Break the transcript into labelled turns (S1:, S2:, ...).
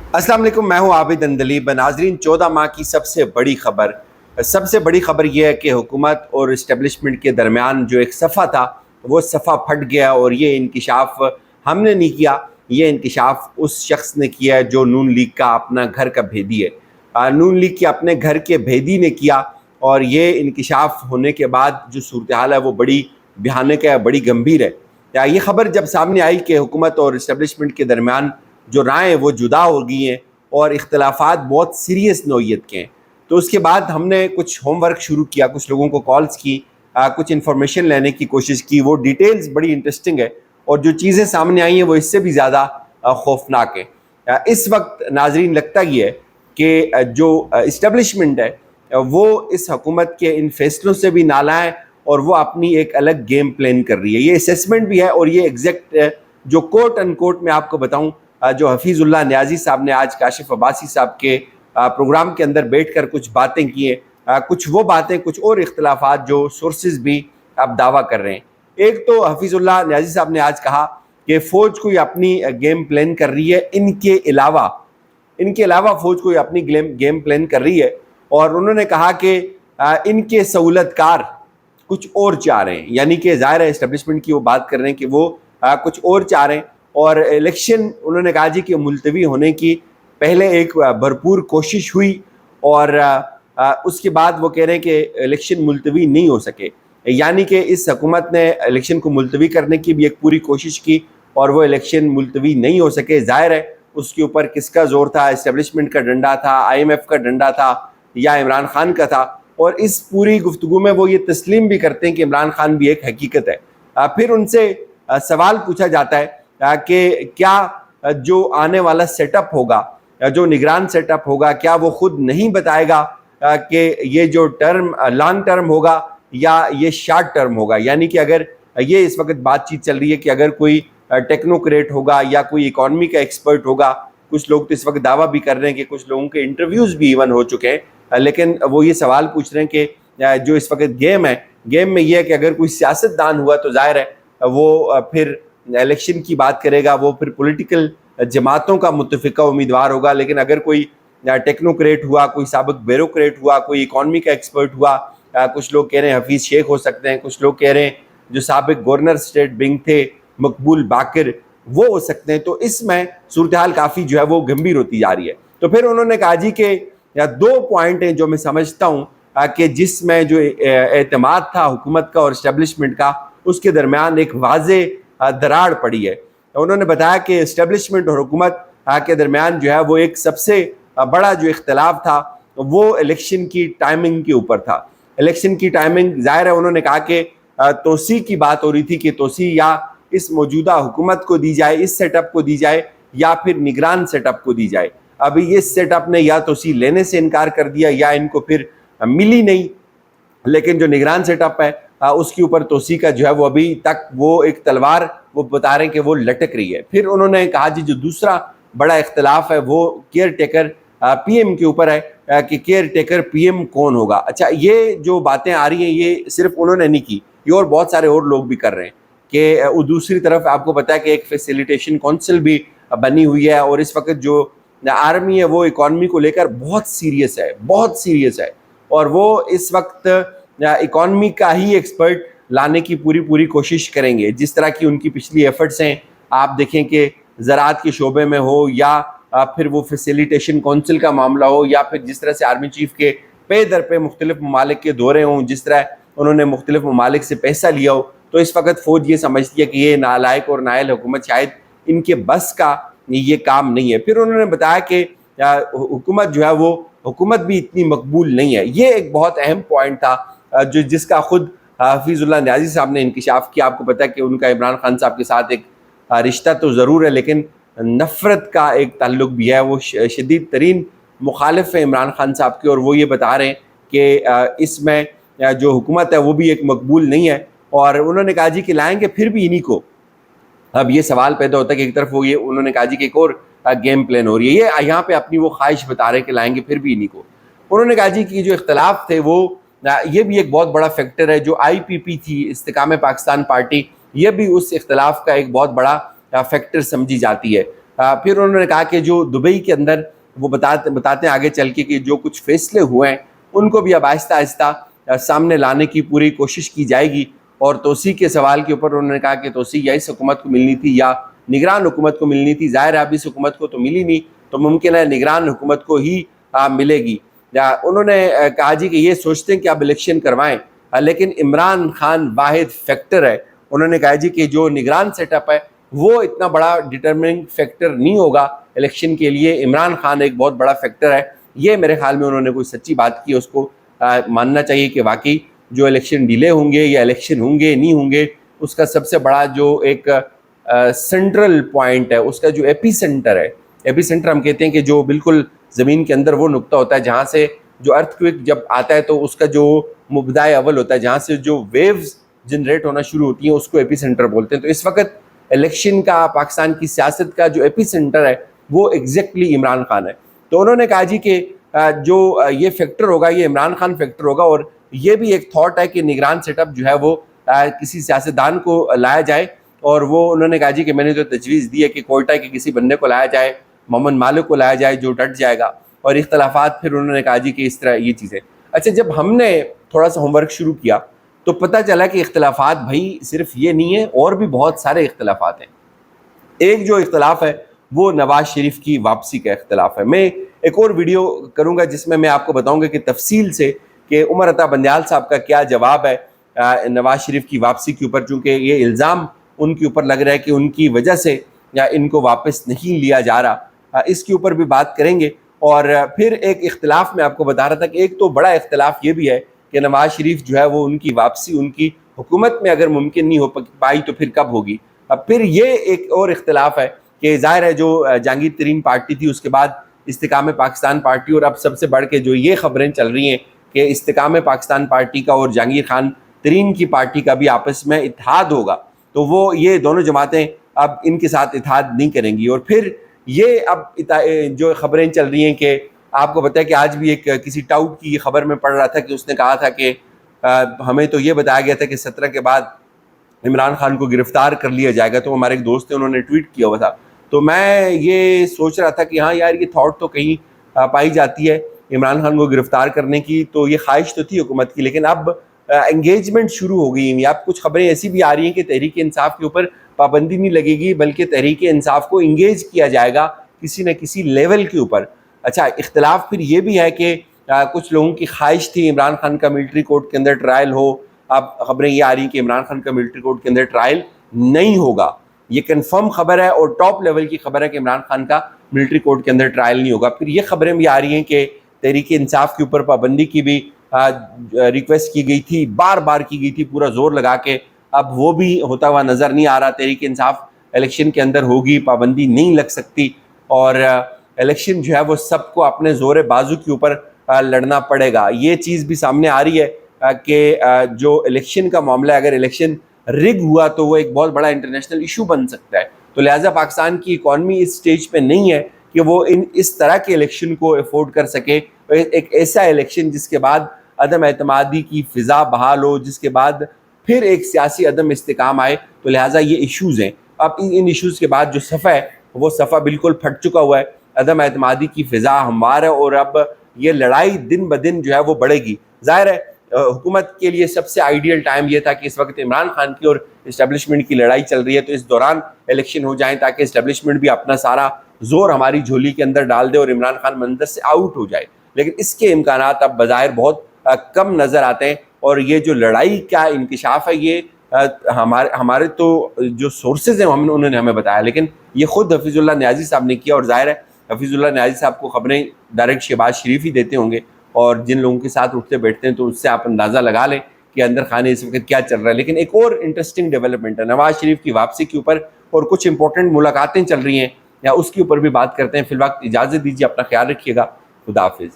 S1: अस्सलाम वालेकुम, मैं हूं आबिद अंदलीब। नाजरीन, 14 माह की सबसे बड़ी खबर यह है कि हुकूमत और इस्टेब्लिशमेंट के दरमियान जो एक सफ़ा था वो सफ़ा फट गया। और ये इंकिशाफ हमने नहीं किया, ये इंकिशाफ उस शख्स ने किया जो नून लीग का अपना घर का भेदी है। नून लीग के अपने घर के भेदी ने किया। और ये इंकिशाफ होने के बाद जो सूरत हाल है वो बड़ी भयानक है, बड़ी गंभीर है। ये खबर जब सामने आई कि हुकूमत और इस्टेब्लिशमेंट के दरमियान जो राय वो जुदा हो गई हैं और इख्तलाफात बहुत सीरियस नौइयत के हैं, तो उसके बाद हमने कुछ होमवर्क शुरू किया, कुछ लोगों को कॉल्स की, कुछ इन्फॉर्मेशन लेने की कोशिश की। वो डिटेल्स बड़ी इंटरेस्टिंग है और जो चीज़ें सामने आई हैं वो इससे भी ज़्यादा खौफनाक है। इस वक्त नाजरीन लगता ही है कि जो इस्टेब्लिशमेंट है वो इस हुकूमत के इन फैसलों से भी नाला है और वो अपनी एक अलग गेम प्लान कर रही है। ये असेसमेंट भी है और ये एग्जैक्ट जो कोट अनकोट में आपको बताऊं, जो हफीजुल्लाह न्याजी साहब ने आज काशिफ अब्बासी साहब के प्रोग्राम के अंदर बैठकर कुछ बातें की हैं, कुछ वो बातें, कुछ और इख्तलाफात जो सोर्सेज भी अब दावा कर रहे हैं। एक तो हफीजुल्लाह न्याजी साहब ने आज कहा कि फ़ौज कोई अपनी गेम प्लान कर रही है, इनके अलावा फ़ौज कोई अपनी गेम प्लान कर रही है। और उन्होंने कहा कि इनके सहूलतकार कुछ और चाह रहे हैं, यानी कि ज़ाहिर है इस्टेब्लिशमेंट की वो बात कर रहे हैं कि वो कुछ और चाह रहे हैं। और इलेक्शन उन्होंने कहा जी कि मुलतवी होने की पहले एक भरपूर कोशिश हुई और उसके बाद वो कह रहे हैं कि इलेक्शन मुलतवी नहीं हो सके, यानी कि इस हुकूमत ने इलेक्शन को मुलतवी करने की भी एक पूरी कोशिश की और वो इलेक्शन मुलतवी नहीं हो सके। ज़ाहिर है उसके ऊपर किसका ज़ोर था? इस्टेब्लिशमेंट का डंडा था, IMF का डंडा था या इमरान खान का था? और इस पूरी गुफ्तगू में वो ये तस्लीम भी करते हैं कि इमरान खान भी एक हकीकत है। फिर उनसे सवाल पूछा जाता है कि क्या जो आने वाला सेटअप होगा, जो निगरान सेटअप होगा, क्या वो खुद नहीं बताएगा कि ये जो टर्म लॉन्ग टर्म होगा या ये शॉर्ट टर्म होगा? यानी कि अगर ये इस वक्त बातचीत चल रही है कि अगर कोई टेक्नोक्रेट होगा या कोई इकॉनमी का एक्सपर्ट होगा, कुछ लोग तो इस वक्त दावा भी कर रहे हैं कि कुछ लोगों के इंटरव्यूज़ भी इवन हो चुके हैं, लेकिन वो ये सवाल पूछ रहे हैं कि जो इस वक्त गेम में ये है कि अगर कोई सियासतदान हुआ तो जाहिर है वो फिर इलेक्शन की बात करेगा, वो फिर पॉलिटिकल जमातों का मुतफिका उम्मीदवार होगा। लेकिन अगर कोई टेक्नोक्रेट हुआ, कोई साबिक ब्यूरोक्रेट हुआ, कोई इकॉनमी का एक्सपर्ट हुआ, कुछ लोग कह रहे हैं हफीज़ शेख हो सकते हैं, कुछ लोग कह रहे हैं जो साबिक गवर्नर स्टेट बैंक थे मकबूल बाकिर वो हो सकते हैं। तो इसमें सूरत हाल काफ़ी जो है वो गंभीर होती जा रही है। तो फिर उन्होंने कहा जी कि दो पॉइंट हैं जो मैं समझता हूँ कि जिसमें जो एतमाद था हुकूमत का और इस्टेब्लिशमेंट का, उसके दरमियान एक वाज़े दरार पड़ी है। उन्होंने बताया कि इस्टेब्लिशमेंट और हुकूमत के दरमियान जो है वो एक सबसे बड़ा जो इख्तलाफ था वो इलेक्शन की टाइमिंग के ऊपर था। इलेक्शन की टाइमिंग, ज़ाहिर है उन्होंने कहा कि तोसी की बात हो रही थी कि तोसी या इस मौजूदा हुकूमत को दी जाए, इस सेटअप को दी जाए, या फिर निगरान सेटअप को दी जाए। अभी इस सेटअप ने या तोसी लेने से इनकार कर दिया या इनको फिर मिली नहीं, लेकिन जो निगरान सेटअप है उसके ऊपर तोसी का जो है वो अभी तक वो एक तलवार वो बता रहे हैं कि वो लटक रही है। फिर उन्होंने कहा जी जो दूसरा बड़ा इख्तलाफ है वो केयर टेकर PM के ऊपर है कि केयर टेकर PM कौन होगा। अच्छा, ये जो बातें आ रही हैं ये सिर्फ उन्होंने नहीं की, ये और बहुत सारे और लोग भी कर रहे हैं कि दूसरी तरफ आपको पता है कि एक फैसिलिटेशन काउंसिल भी बनी हुई है और इस वक्त जो आर्मी है वो इकॉनमी को लेकर बहुत सीरियस है और वो इस वक्त इकॉनमी का ही एक्सपर्ट लाने की पूरी कोशिश करेंगे। जिस तरह की उनकी पिछली एफर्ट्स हैं, आप देखें कि ज़राअत के शोबे में हो या फिर वो फैसिलिटेशन काउंसिल का मामला हो या फिर जिस तरह से आर्मी चीफ के पे दर पे मुख्तलिफ ममालिक के दौरे हों, जिस तरह उन्होंने मुख्तलिफ ममालिक से पैसा लिया हो, तो इस वक्त फ़ौज ये समझती है कि ये नालायक और नायल हुकूमत शायद इनके बस का ये काम नहीं है। फिर उन्होंने बताया कि हुकूमत जो है वो हुकूमत भी इतनी मकबूल नहीं है। ये एक बहुत अहम पॉइंट था जो जिसका खुद हफीजुल्लाह न्याजी साहब ने इंकिशाफ किया। आपको पता है कि उनका इमरान खान साहब के साथ एक रिश्ता तो ज़रूर है लेकिन नफ़रत का एक ताल्लुक भी है। वो शदीद तरीन मुखालिफ है इमरान खान साहब के और वो ये बता रहे हैं कि इसमें जो हुकूमत है वो भी एक मकबूल नहीं है। और उन्होंने कहा जी कि लाएंगे फिर भी इन्हीं को। अब ये सवाल पैदा होता है कि एक तरफ वो ये उन्होंने कहा जी कि एक और गेम प्लान हो रही है, ये यहाँ पे अपनी वो ख्वाहिश बता रहे हैं कि लाएंगे फिर भी इन्हीं को। उन्होंने कहा जी कि जो इख्तलाफ थे वो ये भी एक बहुत बड़ा फैक्टर है। जो IPP थी, इस्तेकाम पाकिस्तान पार्टी, ये भी उस इख्तलाफ का एक बहुत बड़ा फैक्टर समझी जाती है। پھر انہوں نے کہا کہ جو دبئی کے اندر وہ بتاتے ہیں آگے چل کے کہ جو کچھ فیصلے ہوئے ہیں ان کو بھی اب آہستہ آہستہ سامنے لانے کی پوری کوشش کی جائے گی. اور توسیع کے سوال کے اوپر انہوں نے کہا کہ توسیع یا اس حکومت کو ملنی تھی یا نگران حکومت کو ملنی تھی. ظاہر ہے اب اس حکومت کو تو ملی نہیں, تو ممکن ہے نگران حکومت کو ہی ملے گی. انہوں نے کہا جی کہ یہ سوچتے ہیں کہ اب الیکشن کروائیں, لیکن عمران خان واحد فیکٹر ہے. انہوں نے کہا جی کہ جو نگران سیٹ اپ ہے وہ اتنا بڑا ڈٹرمننگ فیکٹر نہیں ہوگا الیکشن کے لیے, عمران خان ایک بہت بڑا فیکٹر ہے. یہ میرے خیال میں انہوں نے کوئی سچی بات کی, اس کو ماننا چاہیے کہ واقعی جو الیکشن ڈیلے ہوں گے یا الیکشن ہوں گے نہیں ہوں گے, اس کا سب سے بڑا جو ایک سینٹرل پوائنٹ ہے, اس کا جو ایپی سینٹر ہے, ایپی سینٹر ہم کہتے ہیں کہ جو بالکل زمین کے اندر وہ نقطہ ہوتا ہے جہاں سے جو ارتھ کوئک جب آتا ہے تو اس کا جو مبدائے اول ہوتا ہے, جہاں سے جو ویوز جنریٹ ہونا شروع ہوتی ہیں, اس کو ایپی سینٹر بولتے ہیں. تو اس وقت الیکشن کا, پاکستان کی سیاست کا جو ایپی سینٹر ہے وہ ایگزیکٹلی عمران خان ہے. تو انہوں نے کہا جی کہ جو یہ فیکٹر ہوگا یہ عمران خان فیکٹر ہوگا, اور یہ بھی ایک تھاٹ ہے کہ نگران سیٹ اپ جو ہے وہ کسی سیاستدان کو لایا جائے. اور وہ انہوں نے کہا جی کہ میں نے تو تجویز دی ہے کہ کوئٹہ کے کسی بندے کو لایا جائے, محمد مالک کو لایا جائے جو ڈٹ جائے گا, اور اختلافات پھر انہوں نے کہا جی کہ اس طرح یہ چیزیں. اچھا, جب ہم نے تھوڑا سا ہوم ورک شروع کیا تو پتہ چلا کہ اختلافات بھائی صرف یہ نہیں ہے, اور بھی بہت سارے اختلافات ہیں. ایک جو اختلاف ہے وہ نواز شریف کی واپسی کا اختلاف ہے. میں ایک اور ویڈیو کروں گا جس میں آپ کو بتاؤں گا کہ تفصیل سے کہ عمر عطا بندیال صاحب کا کیا جواب ہے نواز شریف کی واپسی کے اوپر, چونکہ یہ الزام ان کے اوپر لگ رہا ہے کہ ان کی وجہ سے یا ان کو واپس نہیں لیا جا رہا. اس کے اوپر بھی بات کریں گے. اور پھر ایک اختلاف میں آپ کو بتا رہا تھا کہ ایک تو بڑا اختلاف یہ بھی ہے کہ نواز شریف جو ہے وہ ان کی واپسی ان کی حکومت میں اگر ممکن نہیں ہو پائی تو پھر کب ہوگی. پھر یہ ایک اور اختلاف ہے کہ ظاہر ہے جو جہانگیر ترین پارٹی تھی, اس کے بعد استحکام پاکستان پارٹی, اور اب سب سے بڑھ کے جو یہ خبریں چل رہی ہیں کہ استحکام پاکستان پارٹی کا اور جہانگیر خان ترین کی پارٹی کا بھی آپس میں اتحاد ہوگا, تو وہ یہ دونوں جماعتیں اب ان کے ساتھ اتحاد نہیں کریں گی. اور پھر یہ اب جو خبریں چل رہی ہیں کہ آپ کو پتہ ہے کہ آج بھی ایک کسی ٹاؤٹ کی خبر میں پڑھ رہا تھا کہ اس نے کہا تھا کہ ہمیں تو یہ بتایا گیا تھا کہ 17 کے بعد عمران خان کو گرفتار کر لیا جائے گا. تو ہمارے ایک دوست ہیں, انہوں نے ٹویٹ کیا ہوا تھا. تو میں یہ سوچ رہا تھا کہ ہاں یار یہ تھاٹ تو کہیں پائی جاتی ہے عمران خان کو گرفتار کرنے کی, تو یہ خواہش تو تھی حکومت کی, لیکن اب انگیجمنٹ شروع ہو گئی ہیں. اب کچھ خبریں ایسی بھی آ رہی ہیں کہ تحریک انصاف کے اوپر پابندی نہیں لگے گی, بلکہ تحریک انصاف کو انگیج کیا جائے گا کسی نہ کسی لیول کے اوپر. اچھا, اختلاف پھر یہ بھی ہے کہ کچھ لوگوں کی خواہش تھی عمران خان کا ملٹری کورٹ کے اندر ٹرائل ہو. اب خبریں یہ آ رہی ہیں کہ عمران خان کا ملٹری کورٹ کے اندر ٹرائل نہیں ہوگا. یہ کنفرم خبر ہے اور ٹاپ لیول کی خبر ہے کہ عمران خان کا ملٹری کورٹ کے اندر ٹرائل نہیں ہوگا. پھر یہ خبریں بھی آ رہی ہیں کہ تحریک انصاف کے اوپر پابندی کی بھی ریکویسٹ کی گئی تھی, بار بار کی گئی تھی پورا زور لگا کے. اب وہ بھی ہوتا ہوا نظر نہیں آ رہا. تحریک انصاف الیکشن کے اندر ہوگی, پابندی نہیں لگ سکتی, اور الیکشن جو ہے وہ سب کو اپنے زور بازو کے اوپر لڑنا پڑے گا. یہ چیز بھی سامنے آ رہی ہے کہ جو الیکشن کا معاملہ ہے, اگر الیکشن رگ ہوا تو وہ ایک بہت بڑا انٹرنیشنل ایشو بن سکتا ہے. تو لہٰذا پاکستان کی اکانومی اس سٹیج پہ نہیں ہے کہ وہ اس طرح کے الیکشن کو افورڈ کر سکے. ایک ایسا الیکشن جس کے بعد عدم اعتمادی کی فضا بحال ہو, جس کے بعد پھر ایک سیاسی عدم استحکام آئے. تو لہٰذا یہ ایشوز ہیں. اب ان ایشوز کے بعد جو صفحہ ہے وہ صفحہ بالکل پھٹ چکا ہوا ہے. عدم اعتمادی کی فضا ہموار ہے, اور اب یہ لڑائی دن بدن جو ہے وہ بڑھے گی. ظاہر ہے حکومت کے لیے سب سے آئیڈیل ٹائم یہ تھا کہ اس وقت عمران خان کی اور اسٹیبلشمنٹ کی لڑائی چل رہی ہے, تو اس دوران الیکشن ہو جائیں تاکہ اسٹیبلشمنٹ بھی اپنا سارا زور ہماری جھولی کے اندر ڈال دے اور عمران خان منظر سے آؤٹ ہو جائے. لیکن اس کے امکانات اب بظاہر بہت کم نظر آتے ہیں. اور یہ جو لڑائی کا انکشاف ہے یہ ہمارے تو جو سورسز ہیں انہوں نے ہمیں بتایا, لیکن یہ خود حفیظ اللہ نیازی صاحب نے کیا. اور ظاہر ہے حفیظ اللہ نیازی صاحب کو خبریں ڈائریکٹ شہباز شریف ہی دیتے ہوں گے, اور جن لوگوں کے ساتھ اٹھتے بیٹھتے ہیں تو اس سے آپ اندازہ لگا لیں کہ اندر خانے اس وقت کیا چل رہا ہے. لیکن ایک اور انٹرسٹنگ ڈیولپمنٹ ہے نواز شریف کی واپسی کے اوپر, اور کچھ امپورٹنٹ ملاقاتیں چل رہی ہیں, یا اس کے اوپر بھی بات کرتے ہیں. فی الوقت اجازت دیجیے, اپنا خیال رکھیے گا. خدا حافظ.